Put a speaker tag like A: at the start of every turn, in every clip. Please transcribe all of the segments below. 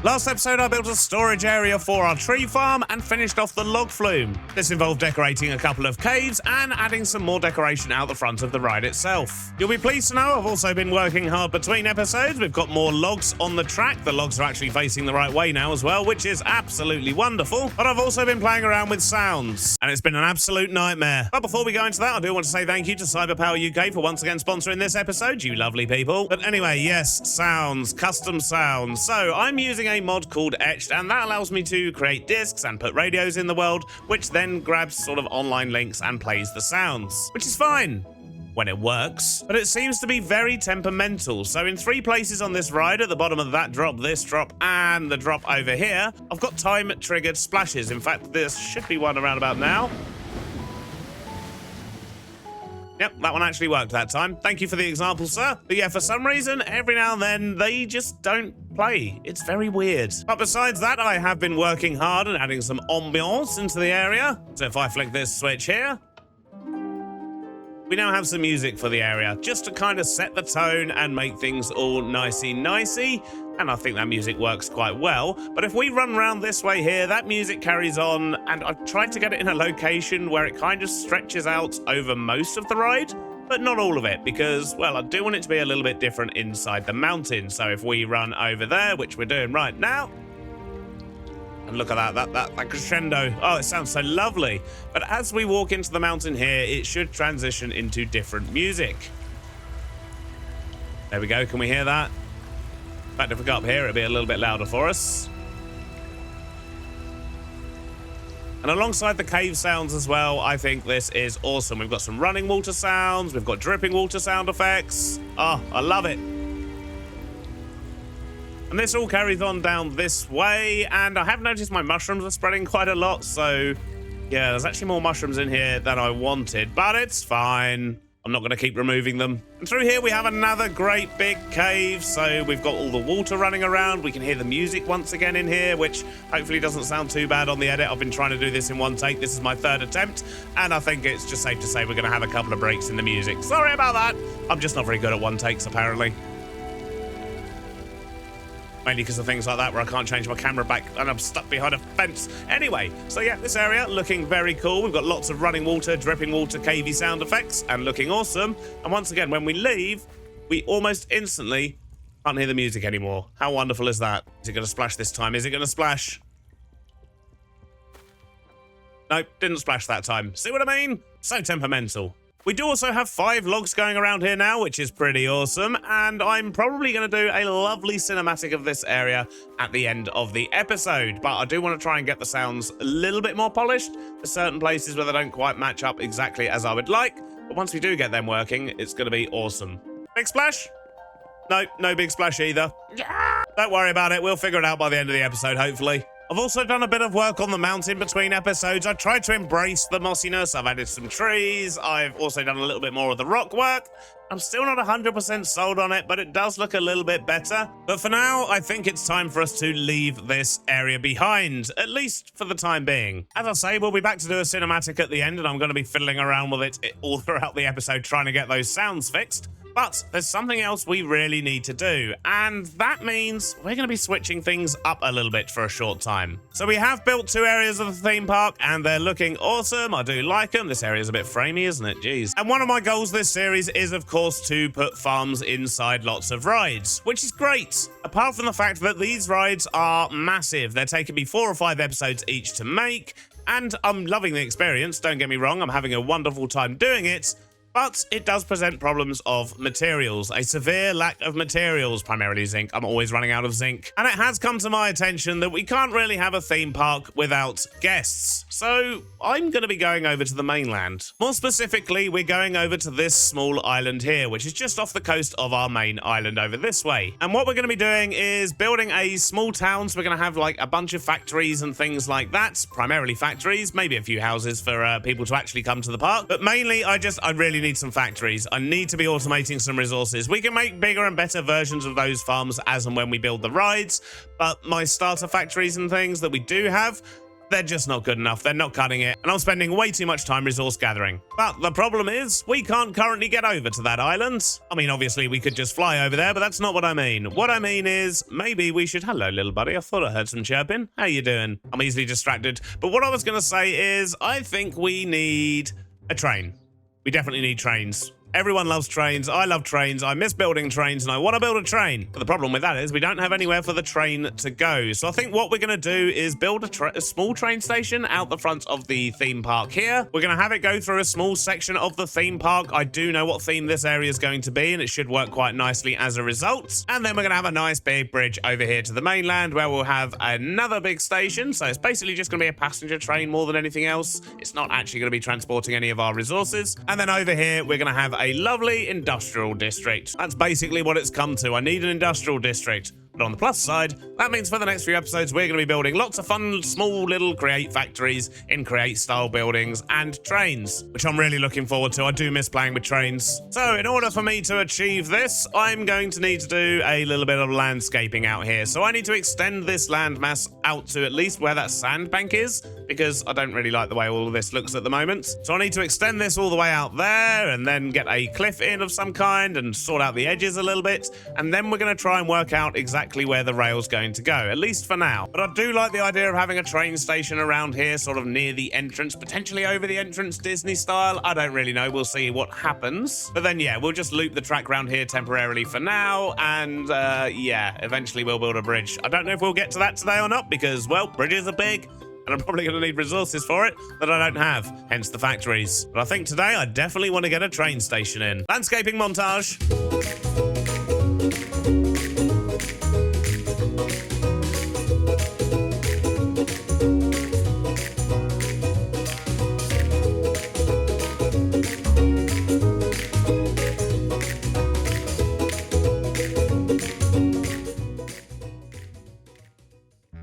A: Last episode, I built a storage area for our tree farm and finished off the log flume. This involved decorating a couple of caves and adding some more decoration out the front of the ride itself. You'll be pleased to know I've also been working hard between episodes. We've got more logs on the track. The logs are actually facing the right way now as well, which is absolutely wonderful. But I've also been playing around with sounds, and it's been an absolute nightmare. But before we go into that, I do want to say thank you to Cyberpower UK for once again sponsoring this episode, you lovely people. But anyway, yes, sounds, custom sounds. So I'm using a mod called Etched, and that allows me to create discs and put radios in the world, which then grabs sort of online links and plays the sounds, which is fine when it works, but it seems to be very temperamental. So in 3 places on this ride, at the bottom of that drop, this drop, and the drop over here, I've got time-triggered splashes. In fact, there should be one around about now. Yep, that one actually worked that time. Thank you for the example, sir. But yeah, for some reason, every now and then, they just don't play. It's very weird. But besides that, I have been working hard and adding some ambiance into the area. So if I flick this switch here, we now have some music for the area, just to kind of set the tone and make things all nicey-nicey. And I think that music works quite well. But if we run around this way here, that music carries on, and I've tried to get it in a location where it kind of stretches out over most of the ride, but not all of it, because, well, I do want it to be a little bit different inside the mountain. So if we run over there, which we're doing right now, and look at that crescendo. Oh, it sounds so lovely. But as we walk into the mountain here, it should transition into different music. There we go. Can we hear that? In fact, if we go up here, it'll be a little bit louder for us. And alongside the cave sounds as well, I think this is awesome. We've got some running water sounds. We've got dripping water sound effects. Oh, I love it. And this all carries on down this way. And I have noticed my mushrooms are spreading quite a lot. So, yeah, there's actually more mushrooms in here than I wanted. But it's fine. I'm not going to keep removing them. And through here we have another great big cave. So we've got all the water running around. We can hear the music once again in here, which hopefully doesn't sound too bad on the edit. I've been trying to do this in one take. This is my 3rd attempt. And I think it's just safe to say we're going to have a couple of breaks in the music. Sorry about that. I'm just not very good at one takes, apparently. Mainly because of things like that where I can't change my camera back and I'm stuck behind a fence. Anyway, so yeah, this area looking very cool. We've got lots of running water, dripping water, cavey sound effects, and looking awesome. And once again, when we leave, we almost instantly can't hear the music anymore. How wonderful is that? Is it going to splash this time? Is it going to splash? Nope, didn't splash that time. See what I mean? So temperamental. We do also have 5 logs going around here now, which is pretty awesome, and I'm probably going to do a lovely cinematic of this area at the end of the episode, but I do want to try and get the sounds a little bit more polished. There's certain places where they don't quite match up exactly as I would like, but once we do get them working, it's going to be awesome. Big splash? No, no big splash either. Don't worry about it, we'll figure it out by the end of the episode, hopefully. I've also done a bit of work on the mountain between episodes. I tried to embrace the mossiness. I've added some trees. I've also done a little bit more of the rock work. I'm still not 100% sold on it, but it does look a little bit better. But for now, I think it's time for us to leave this area behind, at least for the time being. As I say, we'll be back to do a cinematic at the end, and I'm going to be fiddling around with it all throughout the episode trying to get those sounds fixed. But there's something else we really need to do, and that means we're going to be switching things up a little bit for a short time. So we have built 2 areas of the theme park, and they're looking awesome. I do like them. This area is a bit framey, isn't it? Jeez. And one of my goals this series is, of course, to put farms inside lots of rides, which is great. Apart from the fact that these rides are massive. They're taking me 4 or 5 episodes each to make, and I'm loving the experience. Don't get me wrong. I'm having a wonderful time doing it. But it does present problems of materials, a severe lack of materials, primarily zinc. I'm always running out of zinc. And it has come to my attention that we can't really have a theme park without guests. So I'm going to be going over to the mainland. More specifically, we're going over to this small island here, which is just off the coast of our main island over this way. And what we're going to be doing is building a small town. So we're going to have like a bunch of factories and things like that. Primarily factories, maybe a few houses for people to actually come to the park. But mainly, I really need some factories. I need to be automating some resources. We can make bigger and better versions of those farms as and when we build the rides, but my starter factories and things that we do have, They're just not good enough. They're not cutting it, and I'm spending way too much time resource gathering. But the problem is, we can't currently get over to that island. I mean, obviously, we could just fly over there, but that's not what I mean. What I mean is, maybe we should... Hello, little buddy. I thought I heard some chirping. How you doing? I'm easily distracted. But what I was going to say is, I think we need a train. We definitely need trains. Everyone loves trains. I love trains. I miss building trains, and I want to build a train. But the problem with that is we don't have anywhere for the train to go. So I think what we're going to do is build a small train station out the front of the theme park here. We're going to have it go through a small section of the theme park. I do know what theme this area is going to be, and it should work quite nicely as a result. And then we're going to have a nice big bridge over here to the mainland where we'll have another big station. So it's basically just going to be a passenger train more than anything else. It's not actually going to be transporting any of our resources. And then over here, we're going to have a lovely industrial district. That's basically what it's come to. I need an industrial district. But on the plus side, that means for the next few episodes, we're going to be building lots of fun, small little create factories in create style buildings and trains, which I'm really looking forward to. I do miss playing with trains. So in order for me to achieve this, I'm going to need to do a little bit of landscaping out here. So I need to extend this landmass out to at least where that sandbank is, because I don't really like the way all of this looks at the moment. So I need to extend this all the way out there and then get a cliff in of some kind and sort out the edges a little bit. And then we're going to try and work out exactly where the rail's going to go, at least for now. But I do like the idea of having a train station around here, sort of near the entrance, potentially over the entrance, Disney style. I don't really know. We'll see what happens. But then, yeah, we'll just loop the track around here temporarily for now. And, yeah, eventually we'll build a bridge. I don't know if we'll get to that today or not because, well, bridges are big. And I'm probably going to need resources for it that I don't have, hence the factories. But I think today I definitely want to get a train station in. Landscaping montage.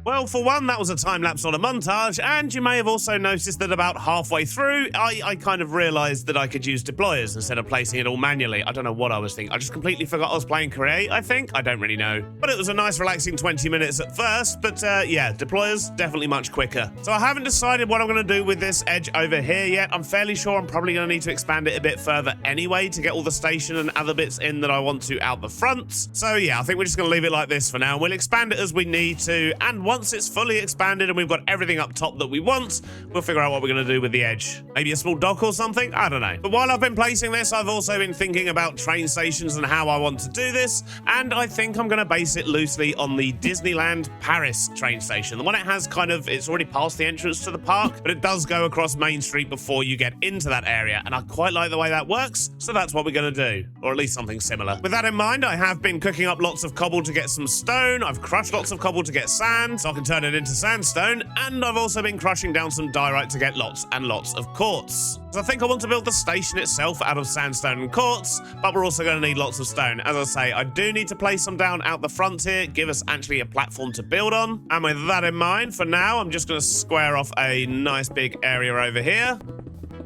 A: Well, for one, that was a time-lapse on a montage, and you may have also noticed that about halfway through, I kind of realized that I could use deployers instead of placing it all manually. I don't know what I was thinking. I just completely forgot I was playing Create, I think. I don't really know. But it was a nice, relaxing 20 minutes at first, but yeah, deployers, definitely much quicker. So I haven't decided what I'm going to do with this edge over here yet. I'm fairly sure I'm probably going to need to expand it a bit further anyway to get all the station and other bits in that I want to out the front. So yeah, I think we're just going to leave it like this for now. We'll expand it as we need to, and once it's fully expanded and we've got everything up top that we want, we'll figure out what we're going to do with the edge. Maybe a small dock or something? I don't know. But while I've been placing this, I've also been thinking about train stations and how I want to do this, and I think I'm going to base it loosely on the Disneyland Paris train station. The one it has kind of, it's already past the entrance to the park, but it does go across Main Street before you get into that area, and I quite like the way that works, so that's what we're going to do, or at least something similar. With that in mind, I have been cooking up lots of cobble to get some stone, I've crushed lots of cobble to get sand, so I can turn it into sandstone, and I've also been crushing down some diorite to get lots and lots of quartz. So I think I want to build the station itself out of sandstone and quartz, but we're also going to need lots of stone. As I say, I do need to place some down out the front here, give us actually a platform to build on. And with that in mind, for now, I'm just going to square off a nice big area over here.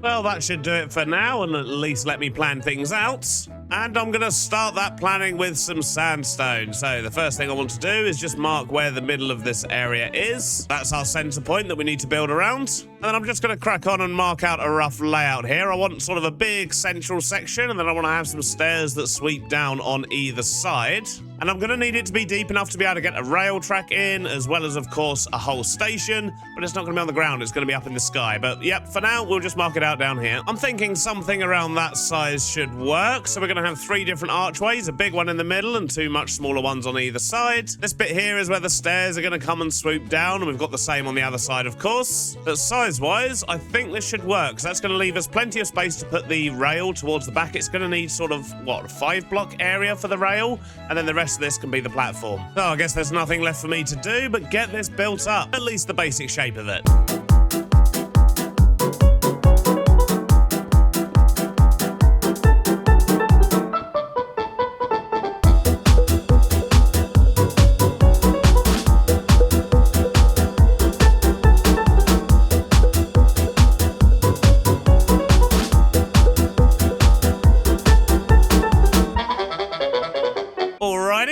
A: Well, that should do it for now, and at least let me plan things out. And I'm going to start that planning with some sandstone. So the first thing I want to do is just mark where the middle of this area is. That's our center point that we need to build around. And then I'm just going to crack on and mark out a rough layout here. I want sort of a big central section, and then I want to have some stairs that sweep down on either side. And I'm going to need it to be deep enough to be able to get a rail track in, as well as, of course, a whole station. But it's not going to be on the ground. It's going to be up in the sky. But, yep, for now, we'll just mark it out down here. I'm thinking something around that size should work. So we're going to have 3 different archways, a big one in the middle and 2 much smaller ones on either side. This bit here is where the stairs are going to come and swoop down, and we've got the same on the other side, of course. But size-wise, I think this should work. So that's going to leave us plenty of space to put the rail towards the back. It's going to need sort of, what, a 5-block area for the rail? And then the rest of this can be the platform. So I guess there's nothing left for me to do but get this built up, at least the basic shape of it.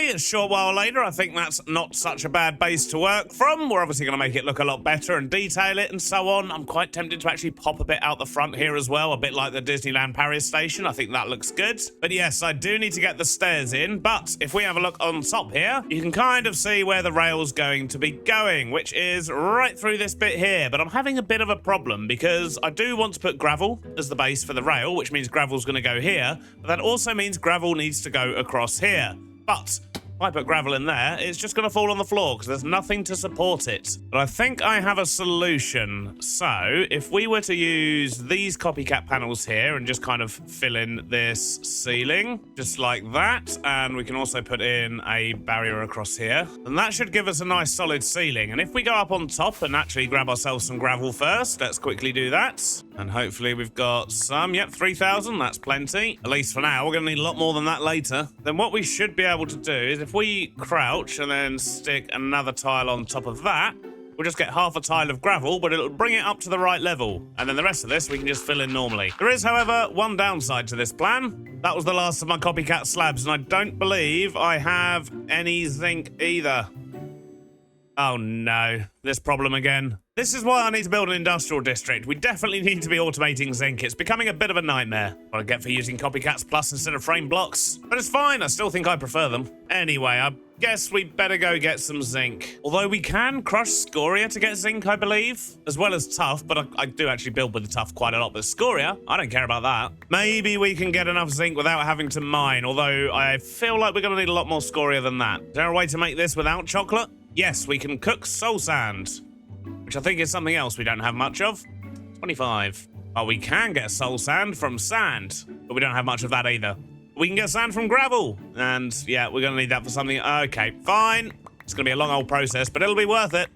A: A short while while later, I think that's not such a bad base to work from. We're obviously going to make it look a lot better and detail it and so on. I'm quite tempted to actually pop a bit out the front here as well, a bit like the Disneyland Paris station. I think that looks good. But yes, I do need to get the stairs in. But if we have a look on top here, you can kind of see where the rail's going to be going, which is right through this bit here. But I'm having a bit of a problem because I do want to put gravel as the base for the rail, which means gravel's going to go here. But that also means gravel needs to go across here. But if I put gravel in there, it's just going to fall on the floor because there's nothing to support it. But I think I have a solution. So if we were to use these copycat panels here and just kind of fill in this ceiling, just like that, and we can also put in a barrier across here, then that should give us a nice solid ceiling. And if we go up on top and actually grab ourselves some gravel first, let's quickly do that. And hopefully we've got some. Yep, 3,000. That's plenty. At least for now. We're going to need a lot more than that later. Then what we should be able to do is if we crouch and then stick another tile on top of that, we'll just get half a tile of gravel, but it'll bring it up to the right level. And then the rest of this we can just fill in normally. There is, however, one downside to this plan. That was the last of my copycat slabs, and I don't believe I have any zinc either. Oh no, this problem again. This is why I need to build an industrial district. We definitely need to be automating zinc. It's becoming a bit of a nightmare. What I get for using Copycats Plus instead of frame blocks. But it's fine, I still think I prefer them. Anyway, I guess we better go get some zinc. Although we can crush scoria to get zinc, I believe, as well as tuff, but I do actually build with the tuff quite a lot. But scoria, I don't care about that. Maybe we can get enough zinc without having to mine, although I feel like we're going to need a lot more scoria than that. Is there a way to make this without chocolate? Yes, we can cook soul sand, which I think is something else we don't have much of. 25. Oh, we can get soul sand from sand, but we don't have much of that either. We can get sand from gravel, and yeah, we're going to need that for something. Okay, fine. It's going to be a long old process, but it'll be worth it.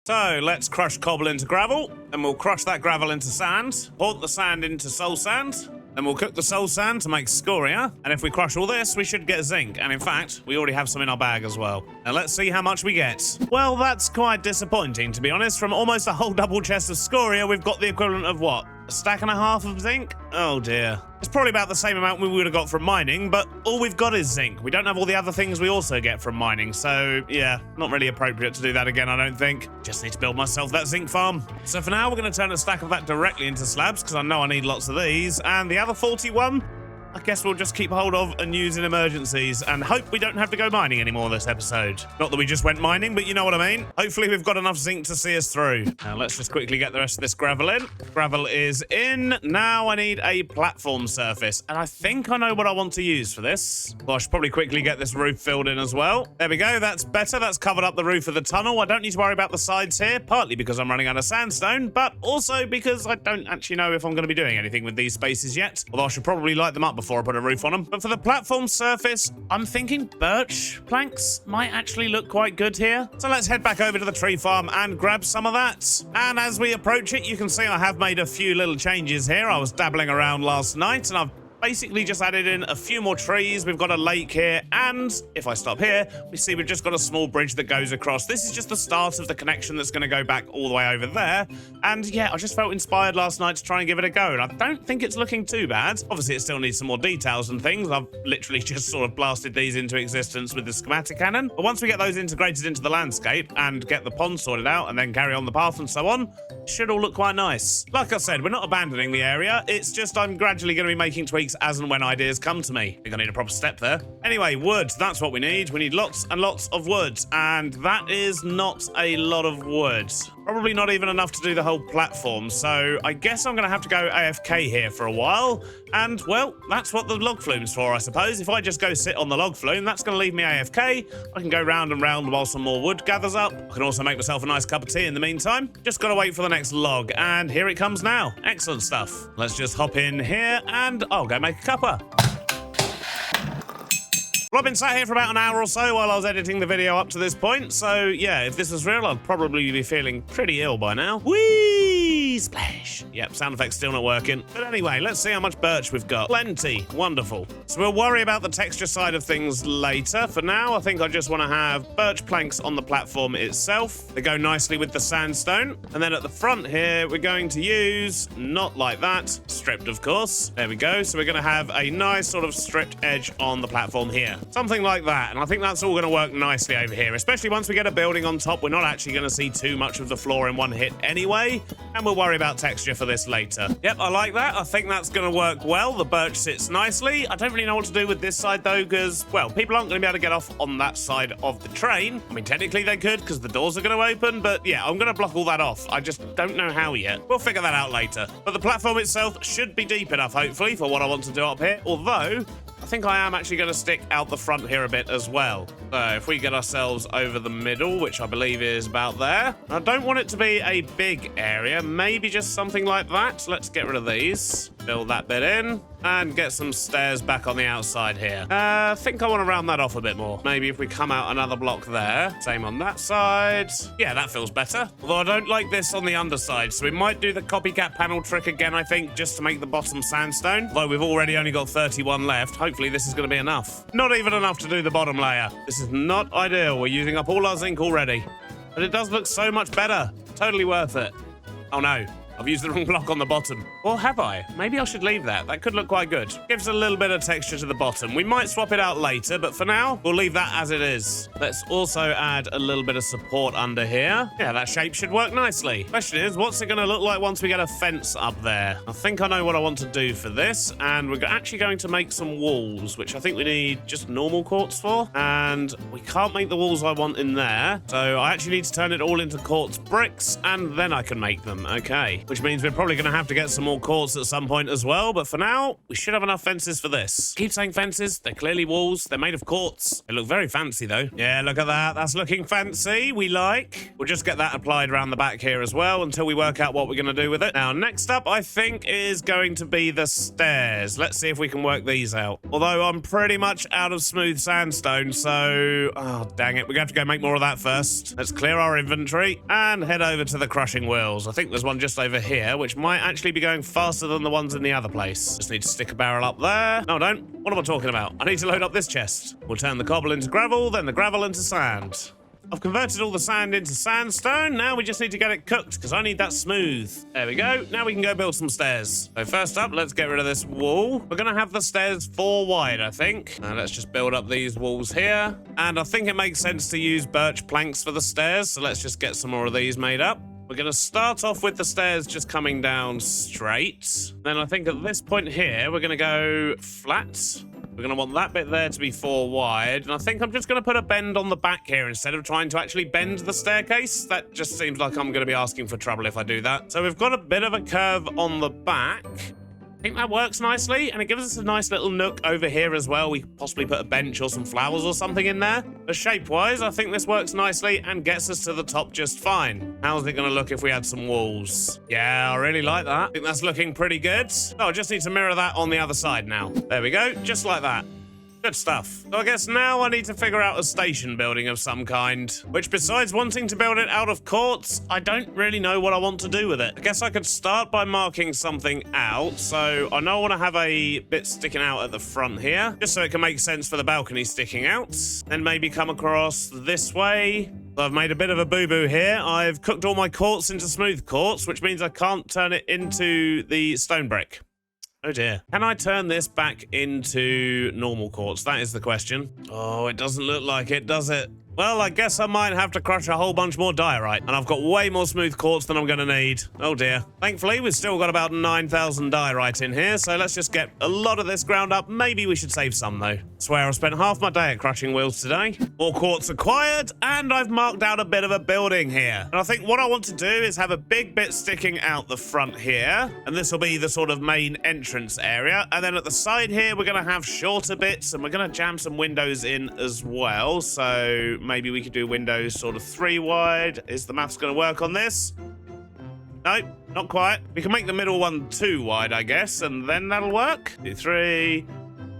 A: So let's crush cobble into gravel, and we'll crush that gravel into sand, port the sand into soul sand. Then we'll cook the soul sand to make scoria. And if we crush all this, we should get zinc. And in fact, we already have some in our bag as well. Now let's see how much we get. Well, that's quite disappointing, to be honest. From almost a whole double chest of scoria, we've got the equivalent of what? A stack and a half of zinc? Oh dear. It's probably about the same amount we would have got from mining, but all we've got is zinc. We don't have all the other things we also get from mining, so yeah, not really appropriate to do that again, I don't think. Just need to build myself that zinc farm. So for now, we're going to turn a stack of that directly into slabs, because I know I need lots of these, and the other 41, I guess we'll just keep hold of and use in emergencies and hope we don't have to go mining anymore this episode. Not that we just went mining, but you know what I mean. Hopefully we've got enough zinc to see us through. Now let's just quickly get the rest of this gravel in. Gravel is in. Now I need a platform surface, and I think I know what I want to use for this. Well, I should probably quickly get this roof filled in as well. There we go, that's better. That's covered up the roof of the tunnel. I don't need to worry about the sides here, partly because I'm running out of sandstone, but also because I don't actually know if I'm going to be doing anything with these spaces yet. Although I should probably light them up before I put a roof on them. But for the platform surface, I'm thinking birch planks might actually look quite good here. So let's head back over to the tree farm and grab some of that. And as we approach it, you can see I have made a few little changes here. I was dabbling around last night and I've basically just added in a few more trees. We've got a lake here, and if I stop here, we see we've just got a small bridge that goes across. This is just the start of the connection that's going to go back all the way over there. And yeah, I just felt inspired last night to try and give it a go, and I don't think it's looking too bad. Obviously, it still needs some more details and things. I've literally just sort of blasted these into existence with the schematic cannon. But once we get those integrated into the landscape and get the pond sorted out and then carry on the path and so on, it should all look quite nice. Like I said, we're not abandoning the area. It's just I'm gradually going to be making tweaks as and when ideas come to me. I think I need a proper step there. Anyway, wood, that's what we need. We need lots and lots of wood, and that is not a lot of wood. Probably not even enough to do the whole platform, so I guess I'm going to have to go AFK here for a while, and, well, that's what the log flume's for, I suppose. If I just go sit on the log flume, that's going to leave me AFK. I can go round and round while some more wood gathers up. I can also make myself a nice cup of tea in the meantime. Just got to wait for the next log, and here it comes now. Excellent stuff. Let's just hop in here, and I'll go make a cuppa. Well, I've been sat here for about an hour or so while I was editing the video up to this point, so yeah, if this was real, I'd probably be feeling pretty ill by now. Whee! splash. Yep, sound effect's still not working. But anyway, let's see how much birch we've got. Plenty. Wonderful. So we'll worry about the texture side of things later. For now, I think I just want to have birch planks on the platform itself. They go nicely with the sandstone. And then at the front here, we're going to use, not like that, stripped of course. There we go. So we're going to have a nice sort of stripped edge on the platform here. Something like that. And I think that's all going to work nicely over here, especially once we get a building on top. We're not actually going to see too much of the floor in one hit anyway. And we'll worry about texture for this later. Yep, I like that. I think that's going to work well. The birch sits nicely. I don't really know what to do with this side though, because, well, people aren't going to be able to get off on that side of the train. I mean, technically they could because the doors are going to open, but yeah, I'm going to block all that off. I just don't know how yet. We'll figure that out later. But the platform itself should be deep enough, hopefully, for what I want to do up here. Although, I think I am actually going to stick out the front here a bit as well. So if we get ourselves over the middle, which I believe is about there. I don't want it to be a big area, maybe just something like that. Let's get rid of these. Fill that bit in and get some stairs back on the outside here. I think I want to round that off a bit more. Maybe if we come out another block there. Same on that side. Yeah, that feels better. Although I don't like this on the underside, so we might do the copycat panel trick again, I think, just to make the bottom sandstone. Though we've already only got 31 left. Hopefully this is going to be enough. Not even enough to do the bottom layer. This is not ideal. We're using up all our zinc already. But it does look so much better. Totally worth it. Oh no. I've used the wrong block on the bottom. Or have I? Maybe I should leave that. That could look quite good. Gives a little bit of texture to the bottom. We might swap it out later, but for now, we'll leave that as it is. Let's also add a little bit of support under here. Yeah, that shape should work nicely. Question is, what's it going to look like once we get a fence up there? I think I know what I want to do for this, and we're actually going to make some walls, which I think we need just normal quartz for, and we can't make the walls I want in there, so I actually need to turn it all into quartz bricks, and then I can make them. Okay. Which means we're probably going to have to get some more quartz at some point as well. But for now, we should have enough fences for this. Keep saying fences. They're clearly walls. They're made of quartz. They look very fancy, though. Yeah, look at that. That's looking fancy. We like. We'll just get that applied around the back here as well until we work out what we're going to do with it. Now, next up, I think, is going to be the stairs. Let's see if we can work these out. Although I'm pretty much out of smooth sandstone, so... Oh, dang it. We're going to have to go make more of that first. Let's clear our inventory and head over to the crushing wheels. I think there's one just over here, which might actually be going faster than the ones in the other place. Just need to stick a barrel up there. No, I don't. What am I talking about? I need to load up this chest. We'll turn the cobble into gravel, then the gravel into sand. I've converted all the sand into sandstone. Now we just need to get it cooked because I need that smooth. There we go. Now we can go build some stairs. So first up, let's get rid of this wall. We're going to have the stairs 4 wide, I think. Now let's just build up these walls here. And I think it makes sense to use birch planks for the stairs. So let's just get some more of these made up. We're going to start off with the stairs just coming down straight. Then I think at this point here, we're going to go flat. We're going to want that bit there to be 4 wide. And I think I'm just going to put a bend on the back here instead of trying to actually bend the staircase. That just seems like I'm going to be asking for trouble if I do that. So we've got a bit of a curve on the back. I think that works nicely, and it gives us a nice little nook over here as well. We could possibly put a bench or some flowers or something in there. But shape-wise, I think this works nicely and gets us to the top just fine. How's it going to look if we add some walls? Yeah, I really like that. I think that's looking pretty good. Oh, I just need to mirror that on the other side now. There we go, just like that. Good stuff. So I guess now I need to figure out a station building of some kind, which besides wanting to build it out of quartz, I don't really know what I want to do with it. I guess I could start by marking something out. So I know I want to have a bit sticking out at the front here, just so it can make sense for the balcony sticking out. Then maybe come across this way. So I've made a bit of a boo-boo here. I've cooked all my quartz into smooth quartz, which means I can't turn it into the stone brick. Oh dear. Can I turn this back into normal quartz? That is the question. Oh, it doesn't look like it, does it? Well, I guess I might have to crush a whole bunch more diorite, and I've got way more smooth quartz than I'm going to need. Oh dear. Thankfully, we've still got about 9,000 diorite in here, so let's just get a lot of this ground up. Maybe we should save some, though. I swear I've spent half my day at crushing wheels today. More quartz acquired, and I've marked out a bit of a building here. And I think what I want to do is have a big bit sticking out the front here, and this will be the sort of main entrance area. And then at the side here, we're going to have shorter bits, and we're going to jam some windows in as well, so maybe we could do windows sort of 3 wide. Is the maths going to work on this? No, not quite. We can make the middle one 2 wide, I guess, and then that'll work. 2, 3.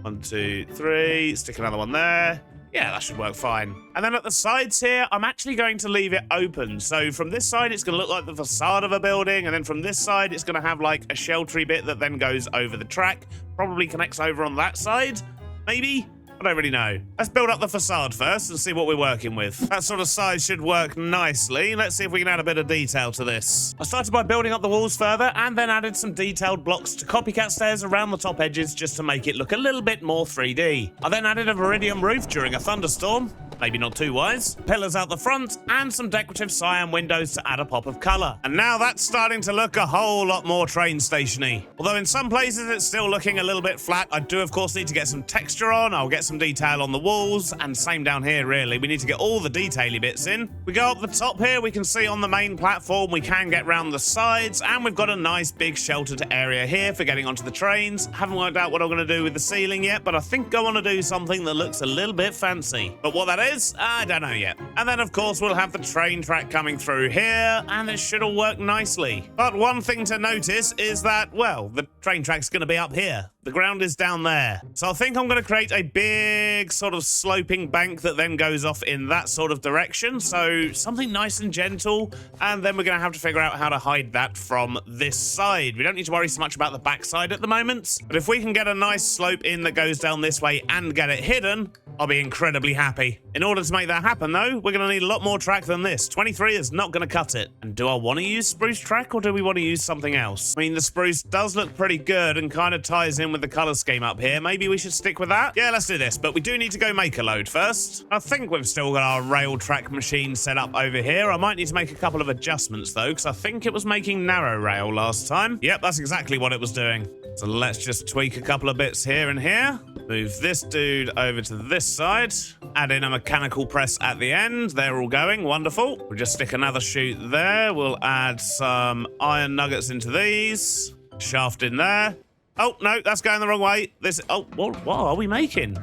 A: 1, 2, 3. Stick another one there. Yeah, that should work fine. And then at the sides here, I'm actually going to leave it open. So from this side, it's going to look like the facade of a building. And then from this side, it's going to have like a sheltery bit that then goes over the track. Probably connects over on that side, maybe? I don't really know. Let's build up the facade first and see what we're working with. That sort of size should work nicely. Let's see if we can add a bit of detail to this. I started by building up the walls further and then added some detailed blocks to copycat stairs around the top edges just to make it look a little bit more 3D. I then added a Viridium roof during a thunderstorm. Maybe not too wise. Pillars out the front, and some decorative cyan windows to add a pop of colour. And now that's starting to look a whole lot more train station-y. Although in some places it's still looking a little bit flat, I do of course need to get some texture on. I'll get some detail on the walls, and same down here really. We need to get all the detaily bits in. We go up the top here, we can see on the main platform we can get round the sides, and we've got a nice big sheltered area here for getting onto the trains. Haven't worked out what I'm going to do with the ceiling yet, but I think I want to do something that looks a little bit fancy. But what that is, I don't know yet. And then, of course, we'll have the train track coming through here, and it should all work nicely. But one thing to notice is that, well, the train track's going to be up here. The ground is down there. So I think I'm going to create a big sort of sloping bank that then goes off in that sort of direction. So something nice and gentle. And then we're going to have to figure out how to hide that from this side. We don't need to worry so much about the back side at the moment. But if we can get a nice slope in that goes down this way and get it hidden, I'll be incredibly happy. In order to make that happen, though, we're going to need a lot more track than this. 23 is not going to cut it. And do I want to use spruce track or do we want to use something else? I mean, the spruce does look pretty good and kind of ties in with the color scheme up here. Maybe we should stick with that? Yeah, let's do this. But we do need to go make a load first. I think we've still got our rail track machine set up over here. I might need to make a couple of adjustments, though, because I think it was making narrow rail last time. Yep, that's exactly what it was doing. So let's just tweak a couple of bits here and here. Move this dude over to this side. Add in a mechanical press at the end. They're all going. Wonderful. We'll just stick another chute there. We'll add some iron nuggets into these. Shaft in there. Oh, no, that's going the wrong way. Oh, what are we making?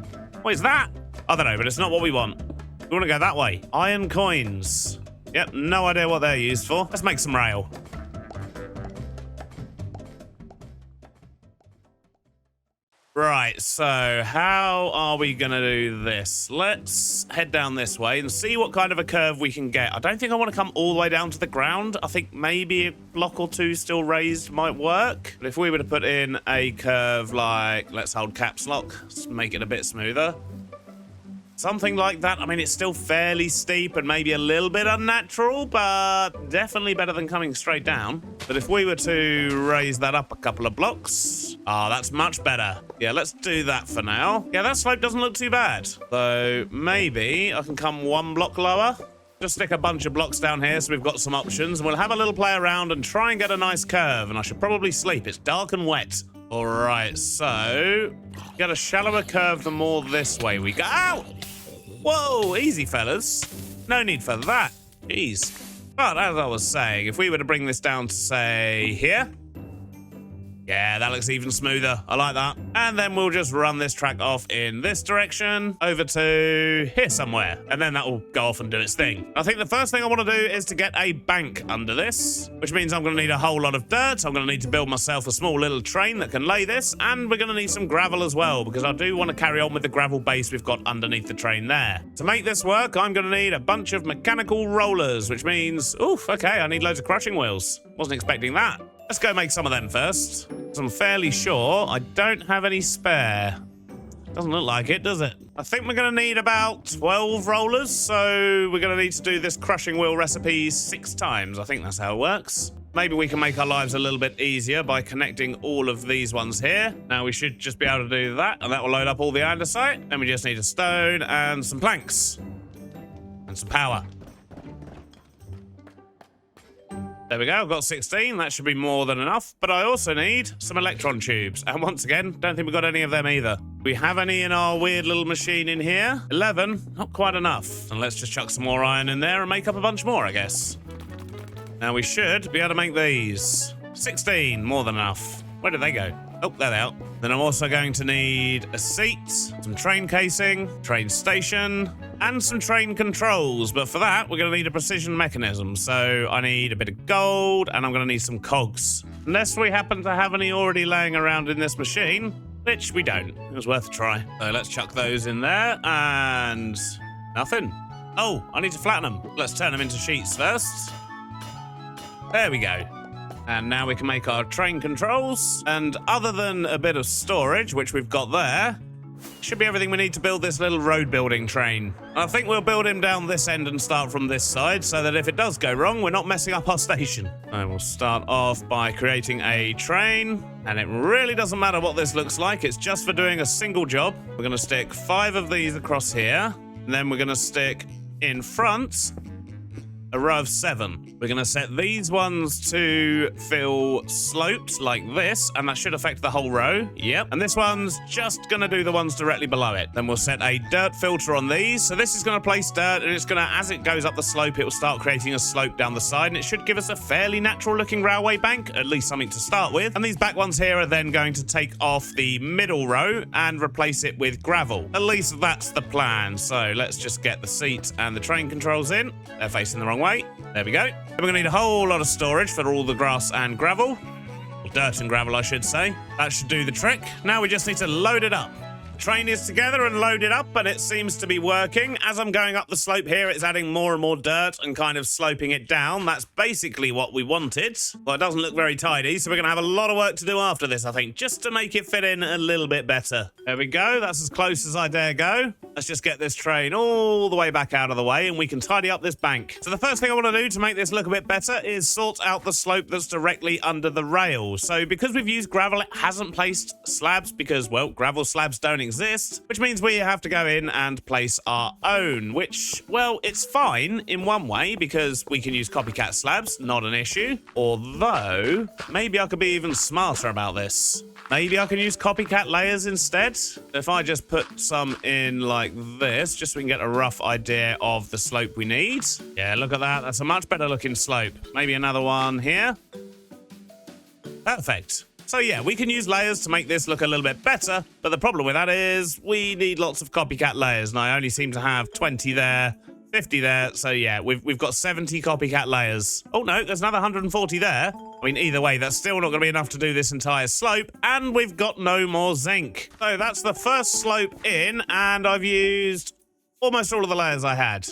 A: What is that? I don't know, but it's not what we want. We want to go that way. Iron coins. Yep, no idea what they're used for. Let's make some rail. Right, so how are we going to do this? Let's head down this way and see what kind of a curve we can get. I don't think I want to come all the way down to the ground. I think maybe a block or two still raised might work. But if we were to put in a curve like, let's hold caps lock, let's make it a bit smoother. Something like that. I mean, it's still fairly steep and maybe a little bit unnatural, but definitely better than coming straight down. But if we were to raise that up a couple of blocks, that's much better. Yeah, let's do that for now. Yeah, that slope doesn't look too bad. So maybe I can come one block lower. Just stick a bunch of blocks down here so we've got some options. And we'll have a little play around and try and get a nice curve. And I should probably sleep. It's dark and wet. All right, so get a shallower curve the more this way we go. Ow! Whoa, easy, fellas. No need for that. Jeez. But as I was saying, if we were to bring this down to, say, here. Yeah, that looks even smoother. I like that. And then we'll just run this track off in this direction over to here somewhere. And then that will go off and do its thing. I think the first thing I want to do is to get a bank under this, which means I'm going to need a whole lot of dirt. I'm going to need to build myself a small little train that can lay this. And we're going to need some gravel as well, because I do want to carry on with the gravel base we've got underneath the train there. To make this work, I'm going to need a bunch of mechanical rollers, which means, oof, okay, I need loads of crushing wheels. Wasn't expecting that. Let's go make some of them first. Because I'm fairly sure I don't have any spare. Doesn't look like it, does it? I think we're going to need about 12 rollers, so we're going to need to do this crushing wheel recipe 6 times. I think that's how it works. Maybe we can make our lives a little bit easier by connecting all of these ones here. Now we should just be able to do that, and that will load up all the andesite. Then we just need a stone and some planks. And some power. There we go, I've got 16, that should be more than enough. But I also need some electron tubes. And once again, don't think we've got any of them either. Do we have any in our weird little machine in here? 11, not quite enough. And let's just chuck some more iron in there and make up a bunch more, I guess. Now we should be able to make these. 16, more than enough. Where did they go? Oh, there they are. Then I'm also going to need a seat, some train casing, train station, and some train controls. But for that, we're going to need a precision mechanism. So I need a bit of gold, and I'm going to need some cogs. Unless we happen to have any already laying around in this machine, which we don't. It was worth a try. So let's chuck those in there, and nothing. Oh, I need to flatten them. Let's turn them into sheets first. There we go. And now we can make our train controls. And other than a bit of storage, which we've got there, should be everything we need to build this little road building train. I think we'll build him down this end and start from this side so that if it does go wrong, we're not messing up our station. I will start off by creating a train, and it really doesn't matter what this looks like. It's just for doing a single job. We're going to stick 5 of these across here, and then we're going to stick in front a row of 7. We're going to set these ones to fill sloped like this, and that should affect the whole row. Yep. And this one's just going to do the ones directly below it. Then we'll set a dirt filter on these. So this is going to place dirt, and it's going to, as it goes up the slope, it will start creating a slope down the side, and it should give us a fairly natural looking railway bank, at least something to start with. And these back ones here are then going to take off the middle row and replace it with gravel. At least that's the plan. So let's just get the seat and the train controls in. They're facing the wrong way. There we go. Then we're going to need a whole lot of storage for all the grass and gravel. Or dirt and gravel, I should say. That should do the trick. Now we just need to load it up. The train is together and loaded up, and it seems to be working. As I'm going up the slope here, it's adding more and more dirt and kind of sloping it down. That's basically what we wanted. Well, it doesn't look very tidy, so we're going to have a lot of work to do after this, I think, just to make it fit in a little bit better. There we go. That's as close as I dare go. Let's just get this train all the way back out of the way, and we can tidy up this bank. So the first thing I want to do to make this look a bit better is sort out the slope that's directly under the rail. So because we've used gravel, it hasn't placed slabs because, well, gravel slabs don't exist, which means we have to go in and place our own, which, well, it's fine in one way because we can use copycat slabs, not an issue. Although, maybe I could be even smarter about this. Maybe I can use copycat layers instead. If I just put some in like this, just so we can get a rough idea of the slope we need. Yeah, look at that. That's a much better looking slope. Maybe another one here. Perfect. So yeah, we can use layers to make this look a little bit better, but the problem with that is we need lots of copycat layers, and I only seem to have 20 there, 50 there, so yeah, we've got 70 copycat layers. Oh no, there's another 140 there. I mean, either way, that's still not going to be enough to do this entire slope, and we've got no more zinc. So that's the first slope in, and I've used almost all of the layers I had.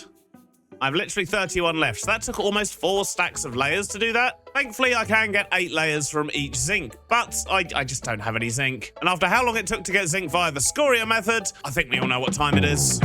A: I've literally 31 left, so that took almost 4 stacks of layers to do that. Thankfully, I can get 8 layers from each zinc, but I just don't have any zinc. And after how long it took to get zinc via the scoria method, I think we all know what time it is.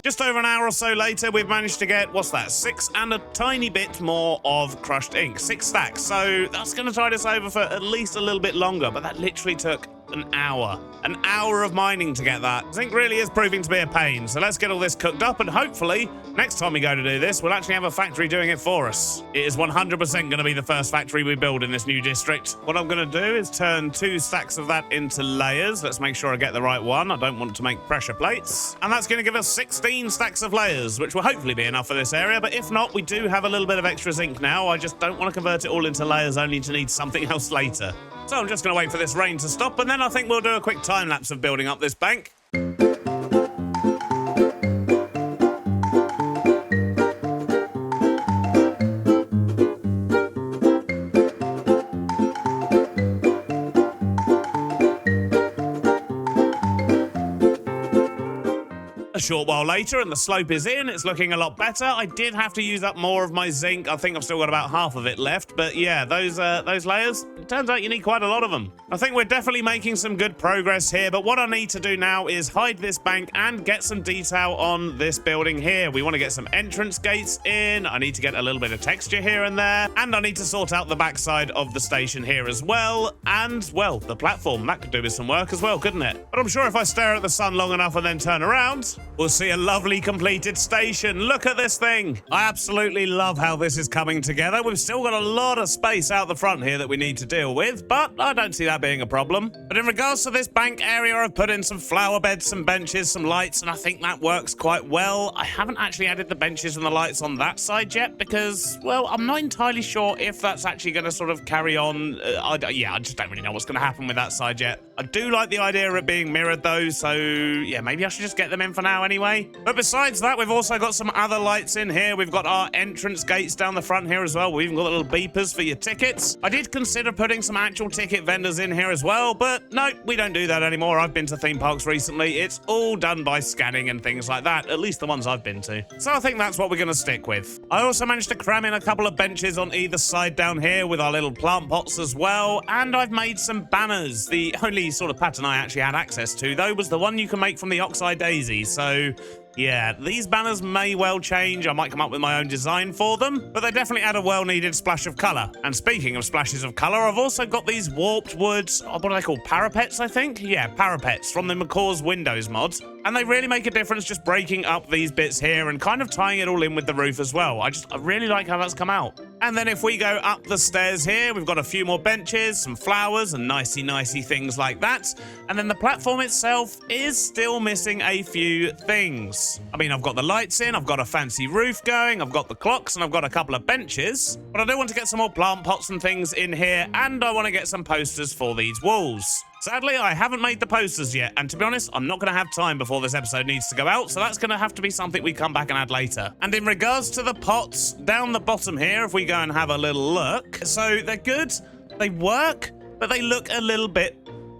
A: Just over an hour or so later, we've managed to get, what's that, 6 and a tiny bit more of crushed ink. 6 stacks, so that's going to tide us over for at least a little bit longer, but that literally took an hour. An hour of mining to get that. Zinc really is proving to be a pain, so let's get all this cooked up, and hopefully, next time we go to do this, we'll actually have a factory doing it for us. It is 100% going to be the first factory we build in this new district. What I'm going to do is turn 2 stacks of that into layers. Let's make sure I get the right one. I don't want to make pressure plates. And that's going to give us 16 stacks of layers, which will hopefully be enough for this area, but if not, we do have a little bit of extra zinc now. I just don't want to convert it all into layers only to need something else later. So I'm just going to wait for this rain to stop, and then I think we'll do a quick time lapse of building up this bank. A short while later, and the slope is in. It's looking a lot better. I did have to use up more of my zinc. I think I've still got about half of it left. But yeah, those layers, it turns out you need quite a lot of them. I think we're definitely making some good progress here. But what I need to do now is hide this bank and get some detail on this building here. We want to get some entrance gates in. I need to get a little bit of texture here and there. And I need to sort out the backside of the station here as well. And, well, the platform. That could do with some work as well, couldn't it? But I'm sure if I stare at the sun long enough and then turn around, we'll see a lovely completed station. Look at this thing. I absolutely love how this is coming together. We've still got a lot of space out the front here that we need to deal with, but I don't see that being a problem. But in regards to this bank area, I've put in some flower beds, some benches, some lights, and I think that works quite well. I haven't actually added the benches and the lights on that side yet because, well, I'm not entirely sure if that's actually going to sort of carry on. I just don't really know what's going to happen with that side yet. I do like the idea of it being mirrored though, so yeah, maybe I should just get them in for now. now anyway. But besides that, we've also got some other lights in here. We've got our entrance gates down the front here as well. We've even got little beepers for your tickets. I did consider putting some actual ticket vendors in here as well, but no, we don't do that anymore. I've been to theme parks recently. It's all done by scanning and things like that, at least the ones I've been to. So I think that's what we're going to stick with. I also managed to cram in a couple of benches on either side down here with our little plant pots as well, and I've made some banners. The only sort of pattern I actually had access to, though, was the one you can make from the Oxeye Daisy, so yeah, these banners may well change. I might come up with my own design for them, but they definitely add a well-needed splash of colour. And speaking of splashes of colour, I've also got these warped wood, what are they called, parapets, I think? Yeah, parapets from the McCaw's Windows mod. And they really make a difference just breaking up these bits here and kind of tying it all in with the roof as well. I really like how that's come out. And then if we go up the stairs here, we've got a few more benches, some flowers and nicey things like that. And then the platform itself is still missing a few things. I mean, I've got the lights in, I've got a fancy roof going, I've got the clocks, and I've got a couple of benches. But I do want to get some more plant pots and things in here, and I want to get some posters for these walls. Sadly, I haven't made the posters yet, and to be honest, I'm not going to have time before this episode needs to go out, so that's going to have to be something we come back and add later. And in regards to the pots, down the bottom here, if we go and have a little look, so they're good, they work, but they look a little bit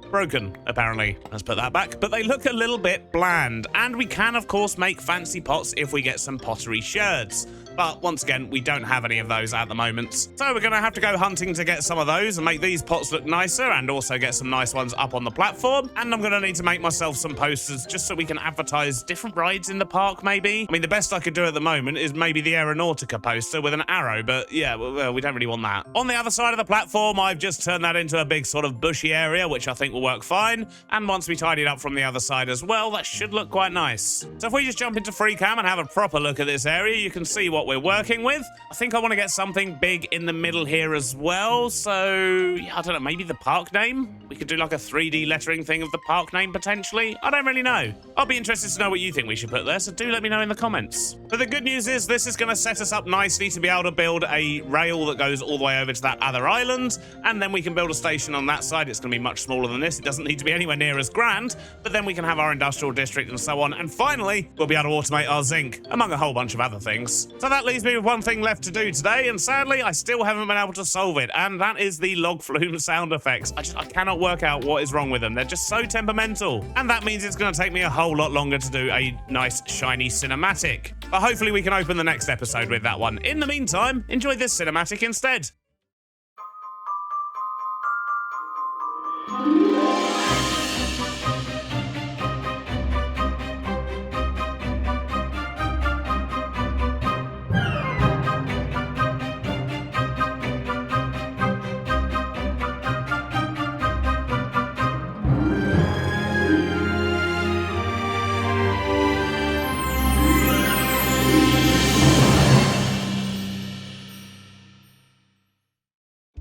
A: broken, apparently. Let's put that back. But they look a little bit bland, and we can, of course, make fancy pots if we get some pottery sherds. But once again, we don't have any of those at the moment. So we're going to have to go hunting to get some of those and make these pots look nicer and also get some nice ones up on the platform. And I'm going to need to make myself some posters just so we can advertise different rides in the park, maybe. I mean, the best I could do at the moment is maybe the Aeronautica poster with an arrow, but yeah, well, we don't really want that. On the other side of the platform, I've just turned that into a big sort of bushy area, which I think will work fine. And once we tidy it up from the other side as well, that should look quite nice. So if we just jump into free cam and have a proper look at this area, you can see what we're working with. I think I want to get something big in the middle here as well. So, yeah, I don't know, maybe the park name? We could do like a 3D lettering thing of the park name potentially. I don't really know. I'll be interested to know what you think we should put there, so do let me know in the comments. But the good news is this is going to set us up nicely to be able to build a rail that goes all the way over to that other island, and then we can build a station on that side. It's going to be much smaller than this. It doesn't need to be anywhere near as grand, but then we can have our industrial district and so on. And finally, we'll be able to automate our zinc, among a whole bunch of other things. So that leaves me with one thing left to do today, and sadly, I still haven't been able to solve it, and that is the log flume sound effects. I cannot work out what is wrong with them. They're just so temperamental, and that means it's going to take me a whole lot longer to do a nice, shiny cinematic. But hopefully we can open the next episode with that one. In the meantime, enjoy this cinematic instead.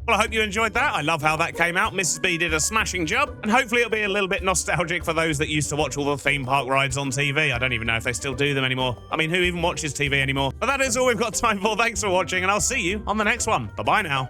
A: Well, I hope you enjoyed that. I love how that came out. Mrs. B did a smashing job, and hopefully it'll be a little bit nostalgic for those that used to watch all the theme park rides on TV. I don't even know if they still do them anymore. I mean, who even watches TV anymore? But that is all we've got time for. Thanks for watching, and I'll see you on the next one. Bye-bye now.